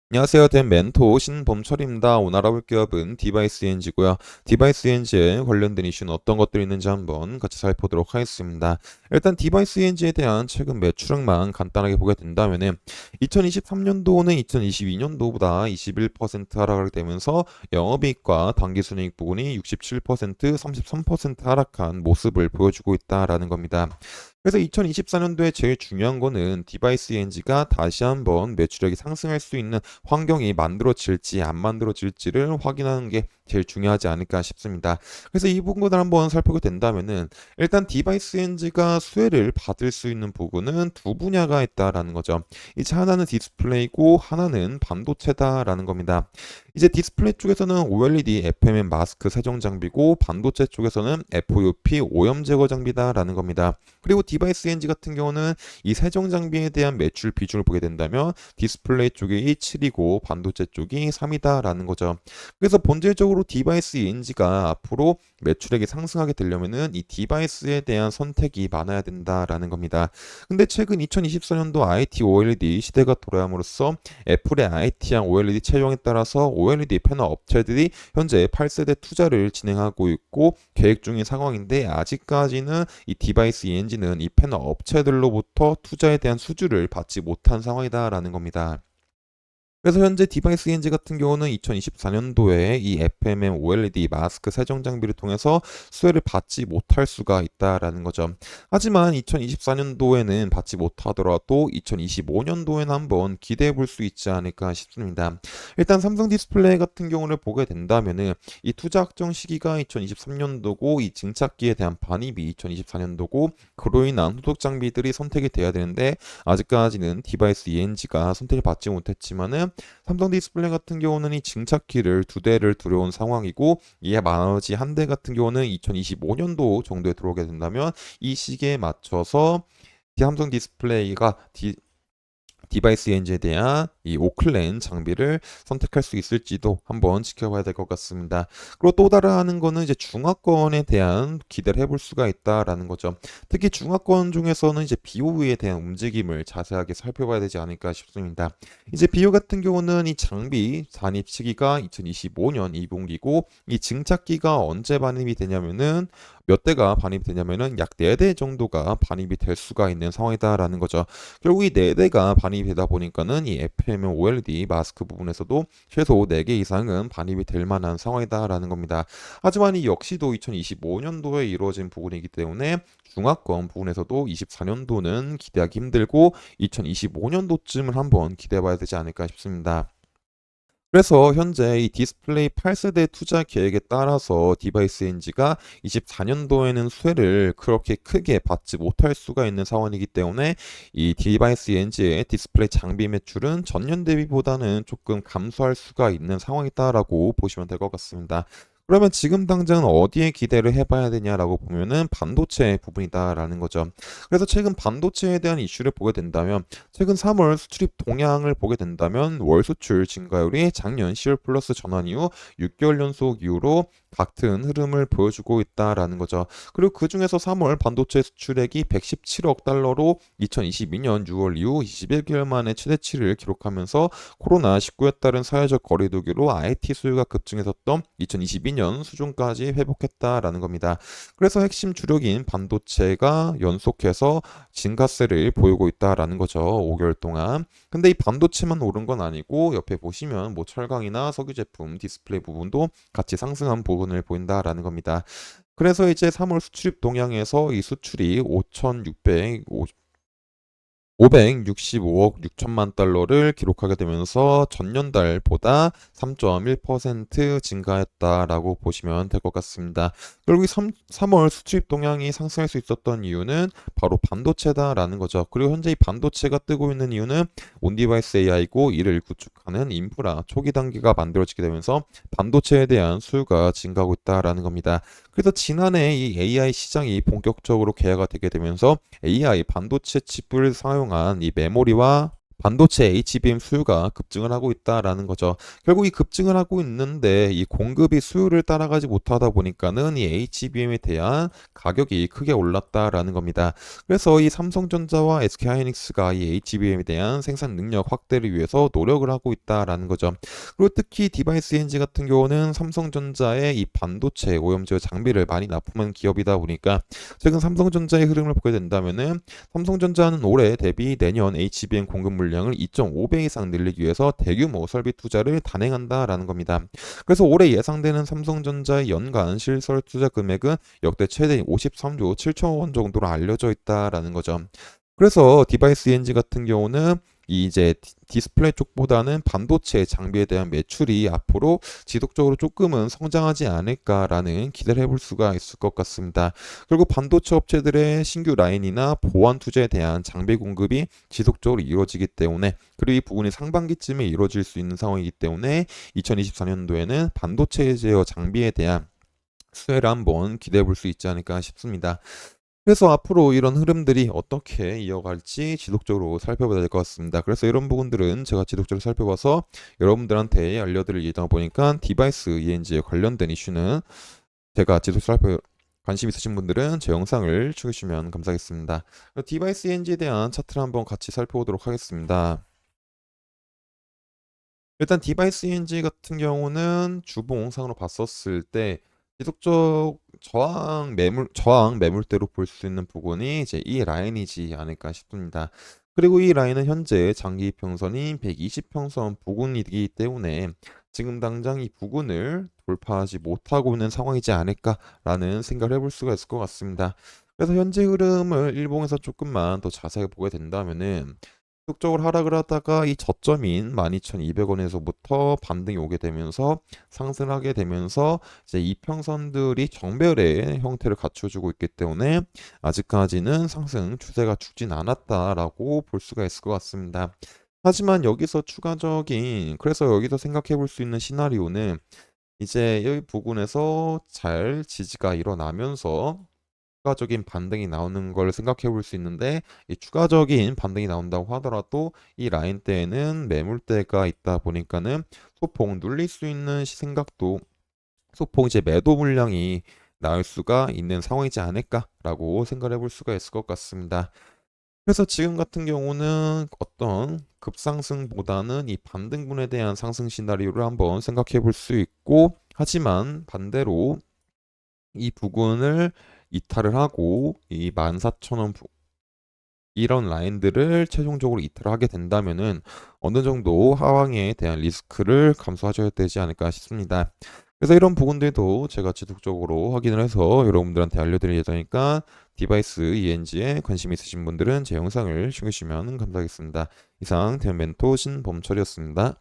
안녕하세요. 된 멘토 신범철입니다. 오늘 알아볼 기업은 디바이스 ENG고요. 디바이스 ENG에 관련된 이슈는 어떤 것들이 있는지 한번 같이 살펴보도록 하겠습니다. 일단 디바이스 ENG에 대한 최근 매출액만 간단하게 보게 된다면은 2023년도는 2022년도보다 21% 하락하게 되면서 영업이익과 당기순이익 부분이 67%, 33% 하락한 모습을 보여주고 있다라는 겁니다. 그래서 2024년도에 제일 중요한 거는 디바이스 ENG가 다시 한번 매출액이 상승할 수 있는 환경이 만들어질지 안 만들어질지를 확인하는 게 제일 중요하지 않을까 싶습니다. 그래서 이 부분을 한번 살펴보게 된다면은 일단 디바이스 ENG가 수혜를 받을 수 있는 부분은 두 분야가 있다라는 거죠. 이제 하나는 디스플레이고 하나는 반도체다라는 겁니다. 이제 디스플레이 쪽에서는 OLED FMM 마스크 세정 장비고 반도체 쪽에서는 FOUP 오염 제거 장비다라는 겁니다. 그리고 디바이스 ENG 같은 경우는 이 세정 장비에 대한 매출 비중을 보게 된다면 디스플레이 쪽이 7이고 반도체 쪽이 3이다라는 거죠. 그래서 본질적으로 디바이스 ENG가 앞으로 매출액이 상승하게 되려면은 이 디바이스에 대한 선택이 많아야 된다라는 겁니다. 근데 최근 2024년도 IT OLED 시대가 돌아옴으로써 애플의 IT양 OLED 채용에 따라서 OLED 패널 업체들이 현재 8세대 투자를 진행하고 있고 계획 중인 상황인데 아직까지는 이 디바이스 ENG는 이 패널 업체들로부터 투자에 대한 수주를 받지 못한 상황이다라는 겁니다. 그래서 현재 디바이스 ENG 같은 경우는 2024년도에 이 FMM OLED 마스크 세정 장비를 통해서 수혜를 받지 못할 수가 있다라는 거죠. 하지만 2024년도에는 받지 못하더라도 2025년도에는 한번 기대해 볼 수 있지 않을까 싶습니다. 일단 삼성 디스플레이 같은 경우를 보게 된다면은 이 투자 확정 시기가 2023년도고 이 증착기에 대한 반입이 2024년도고 그로 인한 후속 장비들이 선택이 돼야 되는데 아직까지는 디바이스 ENG가 선택을 받지 못했지만은 삼성 디스플레이 같은 경우는 이 증착기를 두 대를 들여온 상황이고 이에 나머지 한 대 같은 경우는 2025년도 정도에 들어오게 된다면 이 시기에 맞춰서 삼성 디스플레이가 디바이스 ENG에 대한 이 오클랜 장비를 선택할 수 있을지도 한번 지켜봐야 될 것 같습니다. 그리고 또 다른 거는 이제 중화권에 대한 기대를 해볼 수가 있다라는 거죠. 특히 중화권 중에서는 이제 BOE에 대한 움직임을 자세하게 살펴봐야 되지 않을까 싶습니다. 이제 BOE 같은 경우는 이 장비 반입 시기가 2025년 2분기고 이 증착기가 언제 반입이 되냐면은 몇 대가 반입이 되냐면은 약 4대 정도가 반입이 될 수가 있는 상황이다라는 거죠. 결국 이 4대가 반입이 되다 보니까는 이 FMM OLED 마스크 부분에서도 최소 4개 이상은 반입이 될 만한 상황이다라는 겁니다. 하지만 이 역시도 2025년도에 이루어진 부분이기 때문에 중화권 부분에서도 24년도는 기대하기 힘들고 2025년도쯤을 한번 기대해봐야 되지 않을까 싶습니다. 그래서 현재 이 디스플레이 8세대 투자 계획에 따라서 디바이스 ENG가 24년도에는 수혜를 그렇게 크게 받지 못할 수가 있는 상황이기 때문에 이 디바이스 ENG의 디스플레이 장비 매출은 전년 대비보다는 조금 감소할 수가 있는 상황이다라고 보시면 될 것 같습니다. 그러면 지금 당장 어디에 기대를 해봐야 되냐라고 보면은 반도체 부분이다라는 거죠. 그래서 최근 반도체에 대한 이슈를 보게 된다면 최근 3월 수출입 동향을 보게 된다면 월 수출 증가율이 작년 10월 플러스 전환 이후 6개월 연속 이후로 같은 흐름을 보여주고 있다라는 거죠. 그리고 그 중에서 3월 반도체 수출액이 117억 달러로 2022년 6월 이후 21개월 만에 최대치를 기록하면서 코로나19에 따른 사회적 거리두기로 IT 수요가 급증했었던 2022년 수준까지 회복했다라는 겁니다. 그래서 핵심 주력인 반도체가 연속해서 증가세를 보이고 있다라는 거죠. 5개월 동안. 근데 이 반도체만 오른 건 아니고 옆에 보시면 뭐 철강이나 석유 제품, 디스플레이 부분도 같이 상승한 부분을 보인다라는 겁니다. 그래서 이제 3월 수출입 동향에서 이 수출이 565억 6천만 달러를 기록하게 되면서 전년달보다 3.1% 증가했다라고 보시면 될 것 같습니다. 결국 이 3월 수출입 동향이 상승할 수 있었던 이유는 바로 반도체다라는 거죠. 그리고 현재 이 반도체가 뜨고 있는 이유는 온디바이스 AI고 이를 구축하는 인프라 초기 단계가 만들어지게 되면서 반도체에 대한 수요가 증가하고 있다라는 겁니다. 그래서 지난해 이 AI 시장이 본격적으로 개화가 되게 되면서 AI 반도체 칩을 사용한 이 메모리와 반도체 HBM 수요가 급증을 하고 있다라는 거죠. 결국 이 급증을 하고 있는데 이 공급이 수요를 따라가지 못하다 보니까는 이 HBM에 대한 가격이 크게 올랐다라는 겁니다. 그래서 이 삼성전자와 SK하이닉스가 이 HBM에 대한 생산 능력 확대를 위해서 노력을 하고 있다라는 거죠. 그리고 특히 디바이스 엔지 같은 경우는 삼성전자의 이 반도체 오염제 장비를 많이 납품한 기업이다 보니까 최근 삼성전자의 흐름을 보게 된다면은 삼성전자는 올해 대비 내년 HBM 공급 물량을 2.5배 이상 늘리기 위해서 대규모 설비 투자를 단행한다라는 겁니다. 그래서 올해 예상되는 삼성전자의 연간 실설 투자 금액은 역대 최대 53조 7천억 원 정도로 알려져 있다라는 거죠. 그래서 디바이스 ENG 같은 경우는 이 이제 디스플레이 쪽보다는 반도체 장비에 대한 매출이 앞으로 지속적으로 조금은 성장하지 않을까라는 기대를 해볼 수가 있을 것 같습니다. 그리고 반도체 업체들의 신규 라인이나 보완 투자에 대한 장비 공급이 지속적으로 이루어지기 때문에, 그리고 이 부분이 상반기쯤에 이루어질 수 있는 상황이기 때문에 2024년도에는 반도체 제어 장비에 대한 수혜를 한번 기대해 볼 수 있지 않을까 싶습니다. 그래서 앞으로 이런 흐름들이 어떻게 이어갈지 지속적으로 살펴봐야 될 것 같습니다. 그래서 이런 부분들은 제가 지속적으로 살펴봐서 여러분들한테 알려드릴 예정이다 보니까 디바이스 ENG에 관련된 이슈는 제가 지속적으로 관심 있으신 분들은 제 영상을 추천해주시면 감사하겠습니다. 디바이스 ENG에 대한 차트를 한번 같이 살펴보도록 하겠습니다. 일단 디바이스 ENG 같은 경우는 주봉상으로 봤었을 때 지속적 저항 매물대로 볼 수 있는 부분이 이제 이 라인이지 않을까 싶습니다. 그리고 이 라인은 현재 장기 평선인 120평선 부근이기 때문에 지금 당장 이 부근을 돌파하지 못하고 있는 상황이지 않을까라는 생각을 해볼 수가 있을 것 같습니다. 그래서 현재 흐름을 일봉에서 조금만 더 자세히 보게 된다면은 지속적으로 하락을 하다가 이 저점인 12,200원에서부터 반등이 오게 되면서 상승하게 되면서 이제 이평선들이 정배열의 형태를 갖춰주고 있기 때문에 아직까지는 상승 추세가 죽진 않았다라고 볼 수가 있을 것 같습니다. 하지만 여기서 그래서 여기서 생각해 볼 수 있는 시나리오는 이제 여기 부분에서 잘 지지가 일어나면서 추가적인 반등이 나오는 걸 생각해 볼 수 있는데, 이 추가적인 반등이 나온다고 하더라도 이 라인대에는 매물대가 있다 보니까는 소폭 눌릴 수 있는 생각도, 소폭 이제 매도 물량이 나올 수가 있는 상황이지 않을까라고 생각을 해볼 수가 있을 것 같습니다. 그래서 지금 같은 경우는 어떤 급상승보다는 이 반등분에 대한 상승 시나리오를 한번 생각해 볼 수 있고, 하지만 반대로 이 부분을 이탈을 하고 이 14,000원 이런 라인들을 최종적으로 이탈을 하게 된다면은 어느 정도 하방에 대한 리스크를 감수하셔야 되지 않을까 싶습니다. 그래서 이런 부분들도 제가 지속적으로 확인을 해서 여러분들한테 알려드릴 예정이니까 디바이스 ENG에 관심 있으신 분들은 제 영상을 시청해주시면 감사하겠습니다. 이상 대면멘토 신범철이었습니다.